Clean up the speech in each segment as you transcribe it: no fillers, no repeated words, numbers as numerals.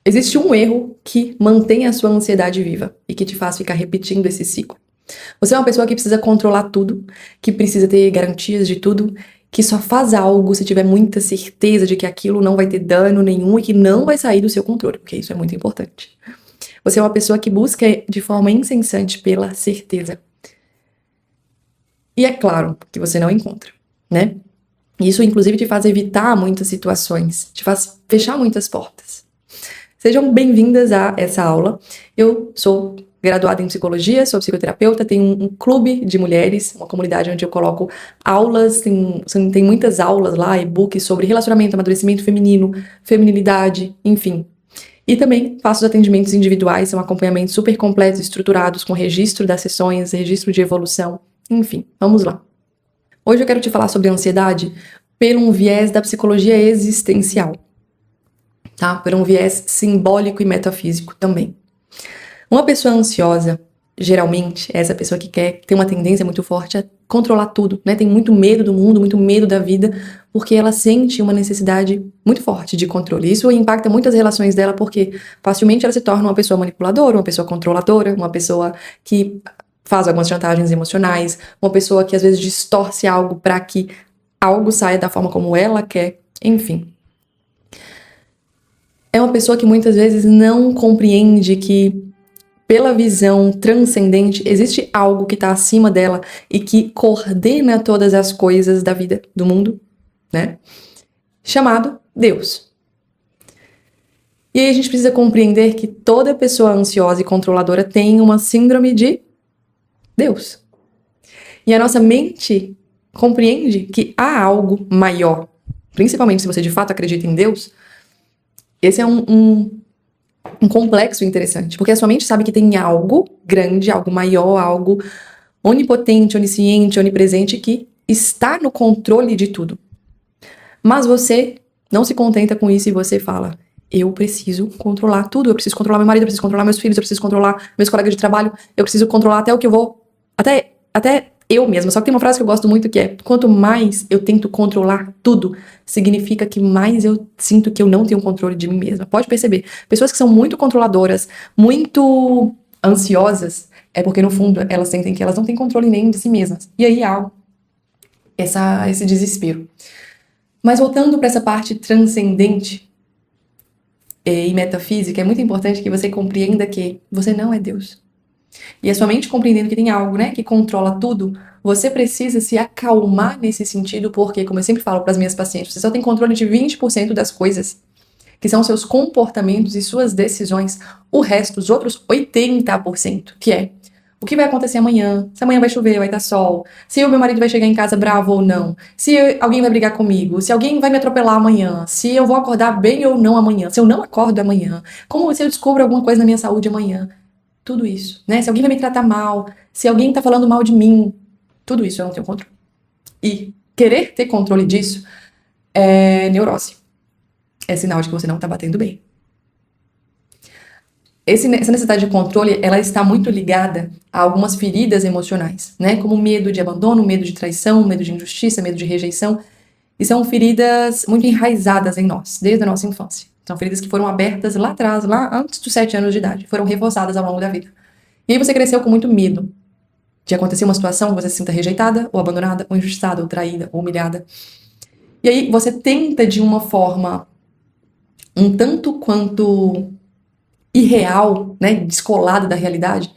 Existe um erro que mantém a sua ansiedade viva e que te faz ficar repetindo esse ciclo. Você é uma pessoa que precisa controlar tudo, que precisa ter garantias de tudo, que só faz algo se tiver muita certeza de que aquilo não vai ter dano nenhum e que não vai sair do seu controle, porque isso é muito importante. Você é uma pessoa que busca de forma incessante pela certeza. E é claro que você não encontra, né? Isso, inclusive, te faz evitar muitas situações, te faz fechar muitas portas. Sejam bem-vindas a essa aula. Eu sou graduada em psicologia, sou psicoterapeuta, tenho um clube de mulheres, uma comunidade onde eu coloco aulas, tem muitas aulas lá, e-books sobre relacionamento, amadurecimento feminino, feminilidade, enfim. E também faço os atendimentos individuais, são acompanhamentos super completos, estruturados, com registro das sessões, registro de evolução, enfim, vamos lá. Hoje eu quero te falar sobre ansiedade por um viés da psicologia existencial, tá? Por um viés simbólico e metafísico também. Uma pessoa ansiosa, geralmente, é essa pessoa que tem uma tendência muito forte a controlar tudo, né? Tem muito medo do mundo, muito medo da vida, porque ela sente uma necessidade muito forte de controle. Isso impacta muito as relações dela, porque facilmente ela se torna uma pessoa manipuladora, uma pessoa controladora, uma pessoa que faz algumas chantagens emocionais, uma pessoa que às vezes distorce algo para que algo saia da forma como ela quer, enfim. É uma pessoa que muitas vezes não compreende que, pela visão transcendente, existe algo que está acima dela e que coordena todas as coisas da vida, do mundo, né? Chamado Deus. E aí a gente precisa compreender que toda pessoa ansiosa e controladora tem uma síndrome de Deus. E a nossa mente compreende que há algo maior, principalmente se você de fato acredita em Deus. Esse é um complexo interessante, porque a sua mente sabe que tem algo grande, algo maior, algo onipotente, onisciente, onipresente, que está no controle de tudo. Mas você não se contenta com isso e você fala: eu preciso controlar tudo, eu preciso controlar meu marido, eu preciso controlar meus filhos, eu preciso controlar meus colegas de trabalho, eu preciso controlar até o que eu vou, até eu mesma. Só que tem uma frase que eu gosto muito que é: quanto mais eu tento controlar tudo, significa que mais eu sinto que eu não tenho controle de mim mesma. Pode perceber, pessoas que são muito controladoras, muito ansiosas, é porque no fundo elas sentem que elas não têm controle nem de si mesmas. E aí há esse desespero. Mas voltando para essa parte transcendente e metafísica, é muito importante que você compreenda que você não é Deus. E a sua mente compreendendo que tem algo, né, que controla tudo, você precisa se acalmar nesse sentido, porque, como eu sempre falo para as minhas pacientes, você só tem controle de 20% das coisas, que são seus comportamentos e suas decisões. O resto, os outros 80%, que é o que vai acontecer amanhã, se amanhã vai chover, vai estar sol, se o meu marido vai chegar em casa bravo ou não, se alguém vai brigar comigo, se alguém vai me atropelar amanhã, se eu vou acordar bem ou não amanhã, se eu não acordo amanhã, como se eu descubro alguma coisa na minha saúde amanhã. Tudo isso, né? Se alguém vai me tratar mal, se alguém tá falando mal de mim, tudo isso eu não tenho controle. E querer ter controle disso é neurose. É sinal de que você não tá batendo bem. Essa necessidade de controle, ela está muito ligada a algumas feridas emocionais, né? Como medo de abandono, medo de traição, medo de injustiça, medo de rejeição. E são feridas muito enraizadas em nós, desde a nossa infância. São feridas que foram abertas lá atrás, lá antes dos 7 anos de idade. Foram reforçadas ao longo da vida. E aí você cresceu com muito medo de acontecer uma situação que você se sinta rejeitada, ou abandonada, ou injustiçada, ou traída, ou humilhada. E aí você tenta de uma forma um tanto quanto irreal, né, descolada da realidade,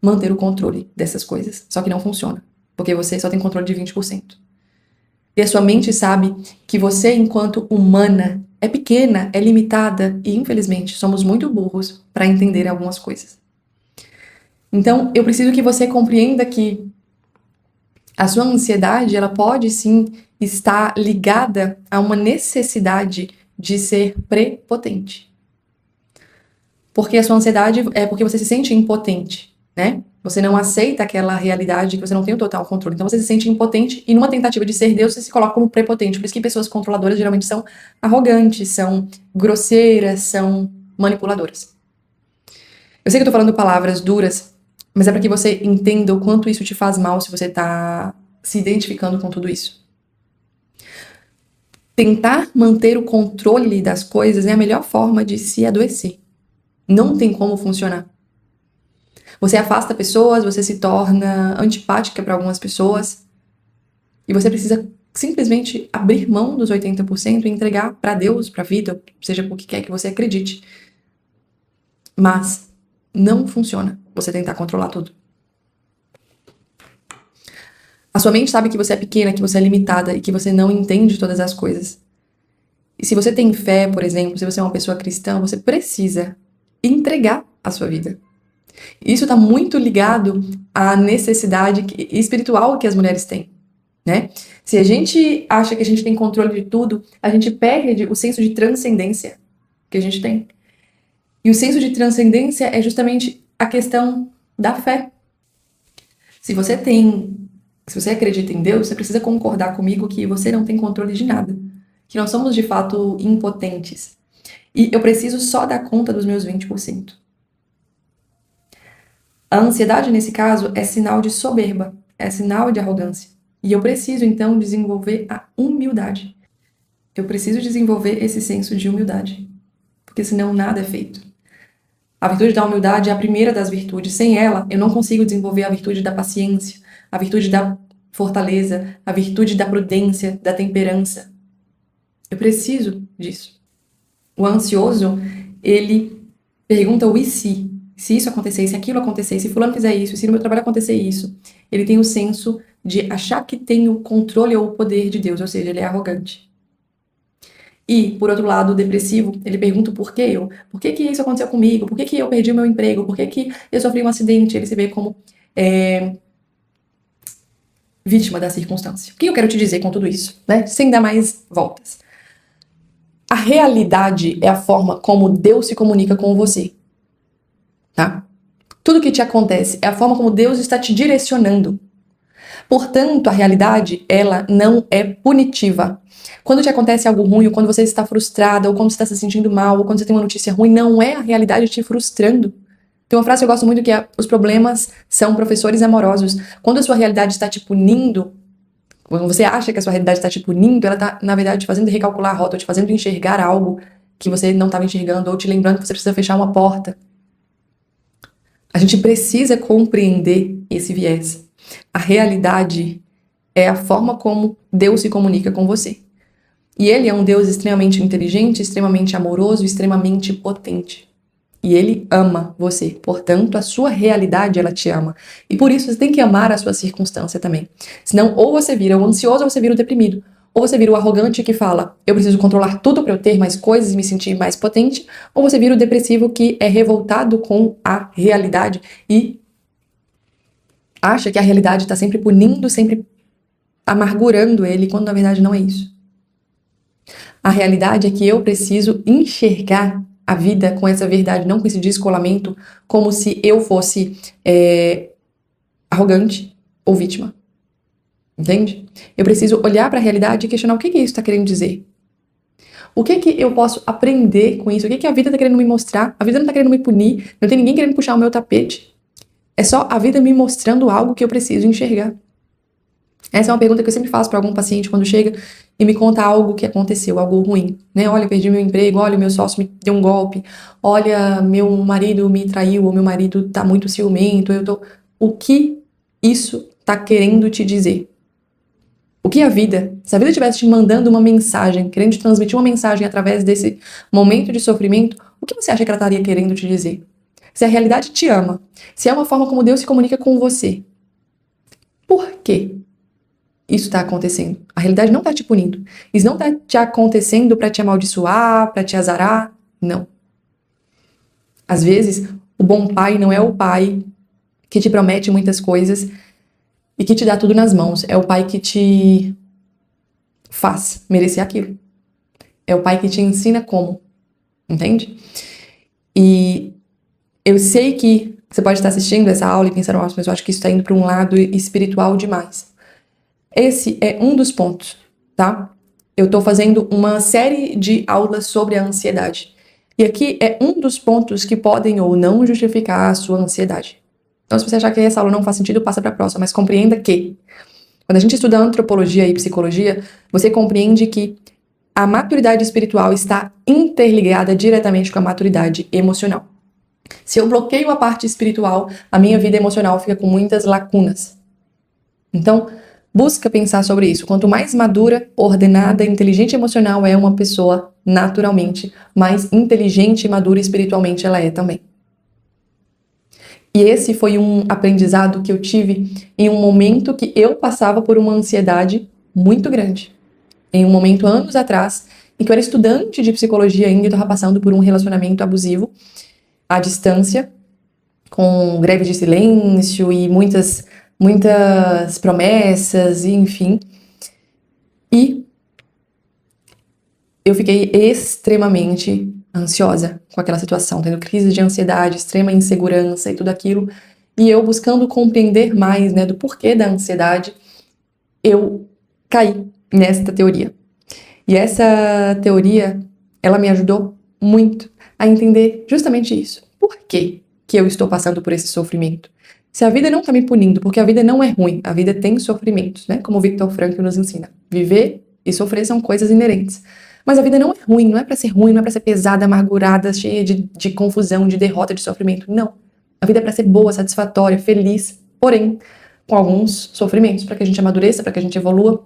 manter o controle dessas coisas. Só que não funciona, porque você só tem controle de 20%. E a sua mente sabe que você, enquanto humana, é pequena, é limitada e, infelizmente, somos muito burros para entender algumas coisas. Então, eu preciso que você compreenda que a sua ansiedade, ela pode sim estar ligada a uma necessidade de ser prepotente. Porque a sua ansiedade é porque você se sente impotente, né? Você não aceita aquela realidade que você não tem o total controle. Então você se sente impotente e numa tentativa de ser Deus, você se coloca como prepotente. Por isso que pessoas controladoras geralmente são arrogantes, são grosseiras, são manipuladoras. Eu sei que eu tô falando palavras duras, mas é para que você entenda o quanto isso te faz mal se você tá se identificando com tudo isso. Tentar manter o controle das coisas é a melhor forma de se adoecer. Não tem como funcionar. Você afasta pessoas, você se torna antipática para algumas pessoas e você precisa simplesmente abrir mão dos 80% e entregar para Deus, para a vida, seja por que quer que você acredite. Mas não funciona você tentar controlar tudo. A sua mente sabe que você é pequena, que você é limitada e que você não entende todas as coisas. E se você tem fé, por exemplo, se você é uma pessoa cristã, você precisa entregar a sua vida. Isso está muito ligado à necessidade espiritual que as mulheres têm, né? Se a gente acha que a gente tem controle de tudo, a gente perde o senso de transcendência que a gente tem. E o senso de transcendência é justamente a questão da fé. Se você acredita em Deus, você precisa concordar comigo que você não tem controle de nada, que nós somos de fato impotentes. E eu preciso só dar conta dos meus 20%. A ansiedade, nesse caso, é sinal de soberba, é sinal de arrogância. E eu preciso, então, desenvolver a humildade. Eu preciso desenvolver esse senso de humildade, porque senão nada é feito. A virtude da humildade é a primeira das virtudes. Sem ela, eu não consigo desenvolver a virtude da paciência, a virtude da fortaleza, a virtude da prudência, da temperança. Eu preciso disso. O ansioso, ele pergunta o e se? Se isso acontecer, se aquilo acontecer, se fulano fizer isso, se no meu trabalho acontecer isso. Ele tem o senso de achar que tem o controle ou o poder de Deus, ou seja, ele é arrogante. E, por outro lado, o depressivo, ele pergunta o porquê eu. Por que isso aconteceu comigo? Por que eu perdi o meu emprego? Por que eu sofri um acidente? Ele se vê como vítima da circunstância. O que eu quero te dizer com tudo isso, né? Sem dar mais voltas. A realidade é a forma como Deus se comunica com você. Tá? Tudo que te acontece é a forma como Deus está te direcionando. Portanto, a realidade, ela não é punitiva. Quando te acontece algo ruim, ou quando você está frustrada, ou quando você está se sentindo mal, ou quando você tem uma notícia ruim, não é a realidade te frustrando. Tem uma frase que eu gosto muito que é: os problemas são professores amorosos. Quando a sua realidade está te punindo, quando você acha que a sua realidade está te punindo, ela está, na verdade, te fazendo recalcular a rota, ou te fazendo enxergar algo que você não estava enxergando, ou te lembrando que você precisa fechar uma porta. A gente precisa compreender esse viés. A realidade é a forma como Deus se comunica com você. E Ele é um Deus extremamente inteligente, extremamente amoroso, extremamente potente. E Ele ama você. Portanto, a sua realidade, ela te ama. E por isso você tem que amar a sua circunstância também. Senão, ou você vira o ansioso, ou você vira o deprimido. Ou você vira o arrogante que fala: eu preciso controlar tudo para eu ter mais coisas e me sentir mais potente. Ou você vira o depressivo que é revoltado com a realidade e acha que a realidade está sempre punindo, sempre amargurando ele, quando na verdade não é isso. A realidade é que eu preciso enxergar a vida com essa verdade, não com esse descolamento, como se eu fosse arrogante ou vítima. Entende? Eu preciso olhar para a realidade e questionar o que isso está querendo dizer. O que eu posso aprender com isso? O que a vida está querendo me mostrar? A vida não está querendo me punir, não tem ninguém querendo puxar o meu tapete. É só a vida me mostrando algo que eu preciso enxergar. Essa é uma pergunta que eu sempre faço para algum paciente quando chega e me conta algo que aconteceu, algo ruim, né? Olha, eu perdi meu emprego, olha, meu sócio me deu um golpe, olha, meu marido me traiu, ou meu marido tá muito ciumento, O que isso tá querendo te dizer? O que se a vida estivesse te mandando uma mensagem, querendo te transmitir uma mensagem através desse momento de sofrimento, o que você acha que ela estaria querendo te dizer? Se a realidade te ama, se é uma forma como Deus se comunica com você, por quê isso está acontecendo? A realidade não está te punindo. Isso não está te acontecendo para te amaldiçoar, para te azarar. Não. Às vezes, o bom pai não é o pai que te promete muitas coisas e que te dá tudo nas mãos. É o pai que te faz merecer aquilo. É o pai que te ensina como. Entende? E eu sei que você pode estar assistindo essa aula e pensando: nossa, mas eu acho que isso está indo para um lado espiritual demais. Esse é um dos pontos, tá? Eu tô fazendo uma série de aulas sobre a ansiedade. E aqui é um dos pontos que podem ou não justificar a sua ansiedade. Então, se você achar que essa aula não faz sentido, passa para a próxima. Mas compreenda que, quando a gente estuda antropologia e psicologia, você compreende que a maturidade espiritual está interligada diretamente com a maturidade emocional. Se eu bloqueio a parte espiritual, a minha vida emocional fica com muitas lacunas. Então, busca pensar sobre isso. Quanto mais madura, ordenada, inteligente emocional é uma pessoa, naturalmente, mais inteligente e madura espiritualmente ela é também. E esse foi um aprendizado que eu tive em um momento que eu passava por uma ansiedade muito grande. Em um momento, anos atrás, em que eu era estudante de psicologia ainda e estava passando por um relacionamento abusivo, à distância, com greve de silêncio e muitas promessas, e enfim. E eu fiquei extremamente ansiosa com aquela situação, tendo crise de ansiedade, extrema insegurança e tudo aquilo. E eu buscando compreender mais, né, do porquê da ansiedade, eu caí nesta teoria. E essa teoria, ela me ajudou muito a entender justamente isso. Por que eu estou passando por esse sofrimento? Se a vida não está me punindo, porque a vida não é ruim, a vida tem sofrimentos, né? Como o Viktor Frankl nos ensina. Viver e sofrer são coisas inerentes. Mas a vida não é ruim, não é para ser ruim, não é para ser pesada, amargurada, cheia de confusão, de derrota, de sofrimento. Não. A vida é para ser boa, satisfatória, feliz, porém, com alguns sofrimentos, para que a gente amadureça, para que a gente evolua.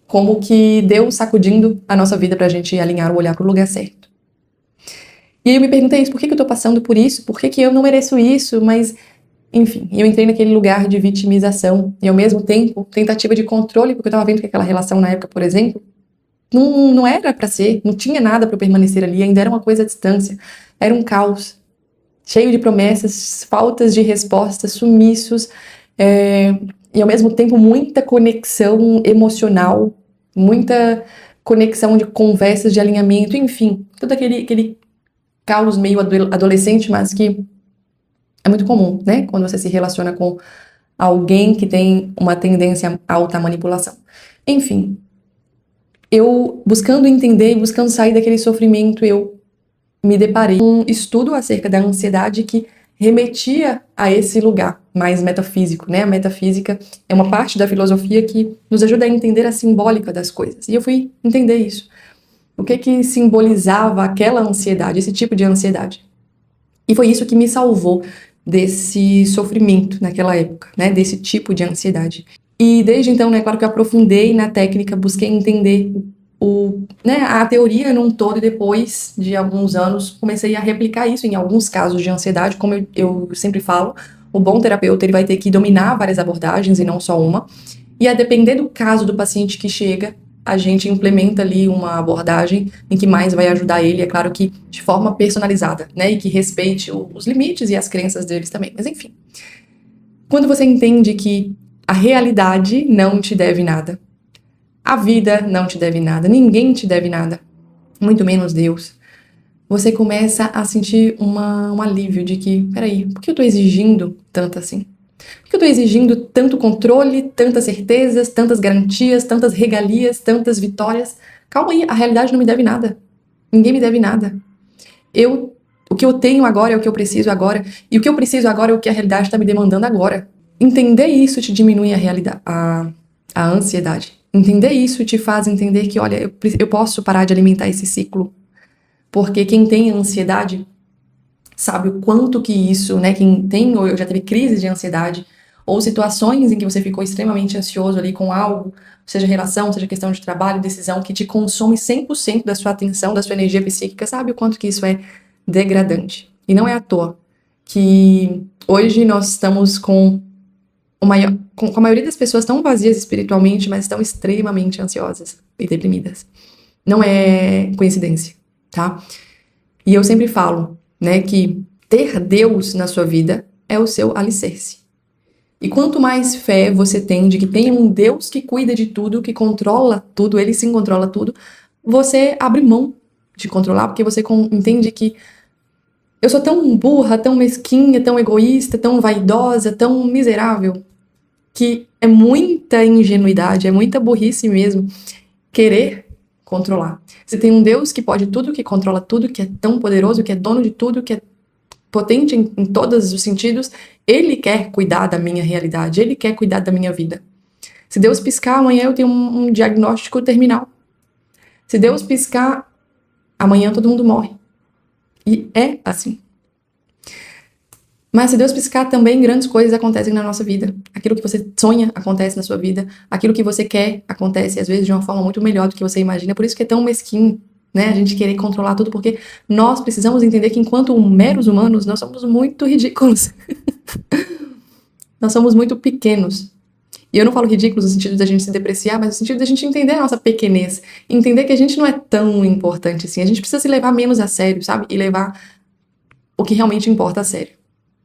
Como que Deus sacudindo a nossa vida pra gente alinhar o olhar pro lugar certo. E aí eu me perguntei isso, por que eu tô passando por isso? Por que eu não mereço isso? Mas, enfim, eu entrei naquele lugar de vitimização e ao mesmo tempo tentativa de controle, porque eu tava vendo que aquela relação na época, por exemplo, não era pra ser, não tinha nada pra eu permanecer ali, ainda era uma coisa à distância, era um caos, cheio de promessas, faltas de respostas, sumiços, e ao mesmo tempo muita conexão emocional, muita conexão de conversas, de alinhamento, enfim, todo aquele caos meio adolescente, mas que é muito comum, né? Quando você se relaciona com alguém que tem uma tendência à alta manipulação. Enfim, eu buscando entender e buscando sair daquele sofrimento, eu me deparei com um estudo acerca da ansiedade que remetia a esse lugar mais metafísico, né? A metafísica é uma parte da filosofia que nos ajuda a entender a simbólica das coisas. E eu fui entender isso. O que simbolizava aquela ansiedade, esse tipo de ansiedade. E foi isso que me salvou desse sofrimento naquela época, né? Desse tipo de ansiedade. E desde então, né, claro que eu aprofundei na técnica, busquei entender a teoria num todo, e depois de alguns anos comecei a replicar isso em alguns casos de ansiedade. Como eu sempre falo, o bom terapeuta ele vai ter que dominar várias abordagens e não só uma, e a depender do caso do paciente que chega, a gente implementa ali uma abordagem em que mais vai ajudar ele, é claro que de forma personalizada, né, e que respeite os limites e as crenças deles também, mas enfim. Quando você entende que a realidade não te deve nada, a vida não te deve nada, ninguém te deve nada, muito menos Deus. Você começa a sentir um alívio de que, peraí, por que eu tô exigindo tanto assim? Por que eu tô exigindo tanto controle, tantas certezas, tantas garantias, tantas regalias, tantas vitórias? Calma aí, a realidade não me deve nada. Ninguém me deve nada. O que eu tenho agora é o que eu preciso agora, e o que eu preciso agora é o que a realidade está me demandando agora. Entender isso te diminui a ansiedade. Entender isso te faz entender que, olha, eu posso parar de alimentar esse ciclo. Porque quem tem ansiedade sabe o quanto que isso, né, quem tem ou já teve crise de ansiedade, ou situações em que você ficou extremamente ansioso ali com algo, seja relação, seja questão de trabalho, decisão, que te consome 100% da sua atenção, da sua energia psíquica, sabe o quanto que isso é degradante. E não é à toa que hoje nós estamos com a maioria das pessoas tão vazias espiritualmente, mas estão extremamente ansiosas e deprimidas. Não é coincidência, tá? E eu sempre falo, né, que ter Deus na sua vida é o seu alicerce. E quanto mais fé você tem de que tem um Deus que cuida de tudo, que controla tudo, ele sim controla tudo, você abre mão de controlar, porque você entende que eu sou tão burra, tão mesquinha, tão egoísta, tão vaidosa, tão miserável, que é muita ingenuidade, é muita burrice mesmo querer controlar. Você tem um Deus que pode tudo, que controla tudo, que é tão poderoso, que é dono de tudo, que é potente em todos os sentidos. Ele quer cuidar da minha realidade, ele quer cuidar da minha vida. Se Deus piscar, amanhã eu tenho um diagnóstico terminal. Se Deus piscar, amanhã todo mundo morre. E é assim. Mas se Deus piscar, também grandes coisas acontecem na nossa vida. Aquilo que você sonha acontece na sua vida. Aquilo que você quer acontece, às vezes, de uma forma muito melhor do que você imagina. Por isso que é tão mesquinho, né? A gente querer controlar tudo, porque nós precisamos entender que, enquanto meros humanos, nós somos muito ridículos. Nós somos muito pequenos. E eu não falo ridículos no sentido da gente se depreciar, mas no sentido da gente entender a nossa pequenez. Entender que a gente não é tão importante assim. A gente precisa se levar menos a sério, sabe? E levar o que realmente importa a sério.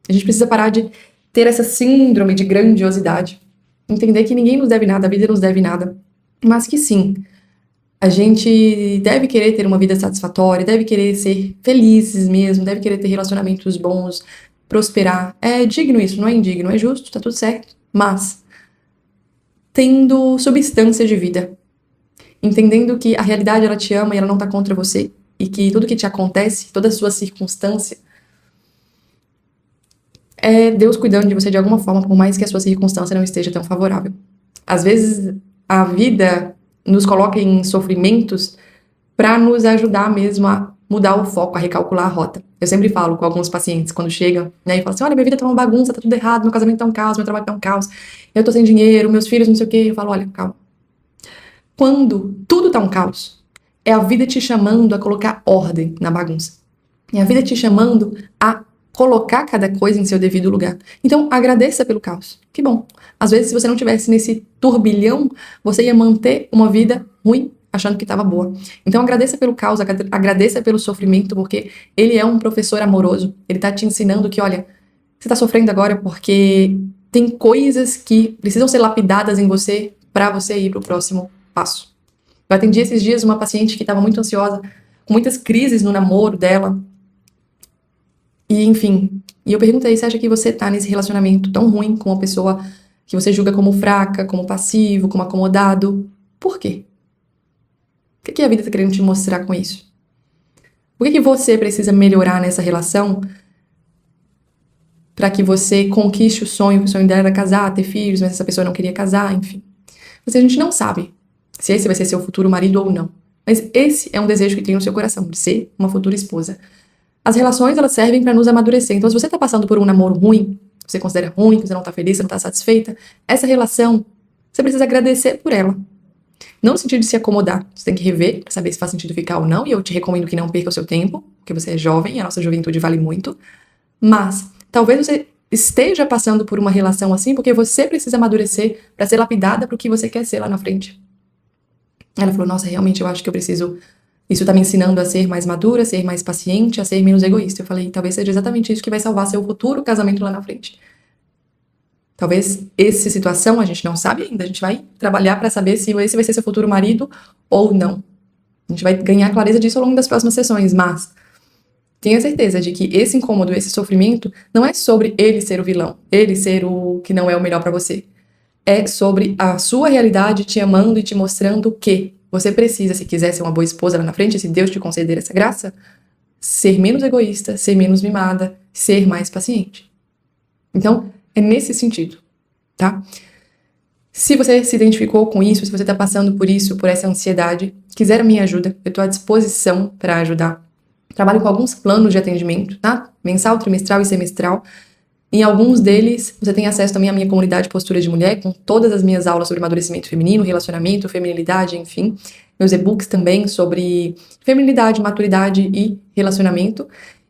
A gente precisa parar de ter essa síndrome de grandiosidade. Entender que ninguém nos deve nada, a vida nos deve nada. Mas que sim, a gente deve querer ter uma vida satisfatória, deve querer ser felizes mesmo, deve querer ter relacionamentos bons, prosperar. É digno isso, não é indigno, é justo, tá tudo certo. Mas tendo substância de vida. Entendendo que a realidade, ela te ama e ela não tá contra você. E que tudo que te acontece, toda a sua circunstância, é Deus cuidando de você de alguma forma, por mais que a sua circunstância não esteja tão favorável. Às vezes, a vida nos coloca em sofrimentos para nos ajudar mesmo a mudar o foco, a recalcular a rota. Eu sempre falo com alguns pacientes, quando chegam, né, e falam assim, olha, minha vida tá uma bagunça, tá tudo errado, meu casamento tá um caos, meu trabalho tá um caos, eu tô sem dinheiro, meus filhos não sei o quê. Eu falo, olha, calma. Quando tudo tá um caos, é a vida te chamando a colocar ordem na bagunça. É a vida te chamando a colocar cada coisa em seu devido lugar. Então, agradeça pelo caos. Que bom. Às vezes, se você não tivesse nesse turbilhão, você ia manter uma vida ruim, achando que estava boa. Então, agradeça pelo caos, agradeça pelo sofrimento, porque ele é um professor amoroso. Ele tá te ensinando que, olha, você tá sofrendo agora porque tem coisas que precisam ser lapidadas em você para você ir pro próximo passo. Eu atendi esses dias uma paciente que estava muito ansiosa, com muitas crises no namoro dela, e, enfim, e eu perguntei, você acha que você tá nesse relacionamento tão ruim com uma pessoa que você julga como fraca, como passivo, como acomodado? Por quê? O que a vida tá querendo te mostrar com isso? Por que você precisa melhorar nessa relação para que você conquiste o sonho, que o sonho dela era casar, ter filhos, mas essa pessoa não queria casar, enfim. Mas a gente não sabe se esse vai ser seu futuro marido ou não. Mas esse é um desejo que tem no seu coração, de ser uma futura esposa. As relações, elas servem para nos amadurecer. Então, se você tá passando por um namoro ruim, você considera ruim, que você não tá feliz, você não tá satisfeita, essa relação, você precisa agradecer por ela. Não no sentido de se acomodar. Você tem que rever para saber se faz sentido ficar ou não, e eu te recomendo que não perca o seu tempo, porque você é jovem, e a nossa juventude vale muito. Mas talvez você esteja passando por uma relação assim porque você precisa amadurecer para ser lapidada para o que você quer ser lá na frente. Ela falou, nossa, realmente eu acho que eu preciso... Isso tá me ensinando a ser mais madura, a ser mais paciente, a ser menos egoísta. Eu falei, talvez seja exatamente isso que vai salvar seu futuro casamento lá na frente. Talvez essa situação a gente não sabe ainda. A gente vai trabalhar para saber se esse vai ser seu futuro marido ou não. A gente vai ganhar clareza disso ao longo das próximas sessões, mas tenha certeza de que esse incômodo, esse sofrimento, não é sobre ele ser o vilão, ele ser o que não é o melhor para você. É sobre a sua realidade te amando e te mostrando que você precisa, se quiser ser uma boa esposa lá na frente, se Deus te conceder essa graça, ser menos egoísta, ser menos mimada, ser mais paciente. Então, é nesse sentido, tá? Se você se identificou com isso, se você tá passando por isso, por essa ansiedade, quiser a minha ajuda, eu tô à disposição para ajudar. Trabalho com alguns planos de atendimento, tá? Mensal, trimestral e semestral. Em alguns deles, você tem acesso também à minha comunidade Postura de Mulher, com todas as minhas aulas sobre amadurecimento feminino, relacionamento, feminilidade, enfim. Meus e-books também sobre feminilidade, maturidade e relacionamento.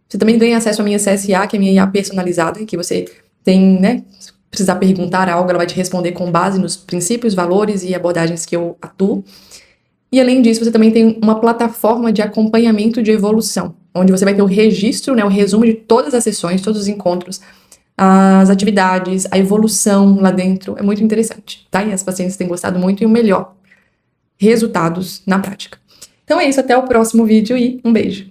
Você também tem acesso à minha CSA, que é a minha IA personalizada, em que você tem, né, se precisar perguntar algo, ela vai te responder com base nos princípios, valores e abordagens que eu atuo. E além disso, você também tem uma plataforma de acompanhamento de evolução, onde você vai ter o registro, né, o resumo de todas as sessões, todos os encontros, as atividades, a evolução lá dentro. É muito interessante, tá? E as pacientes têm gostado muito e o melhor, resultados na prática. Então é isso, até o próximo vídeo e um beijo!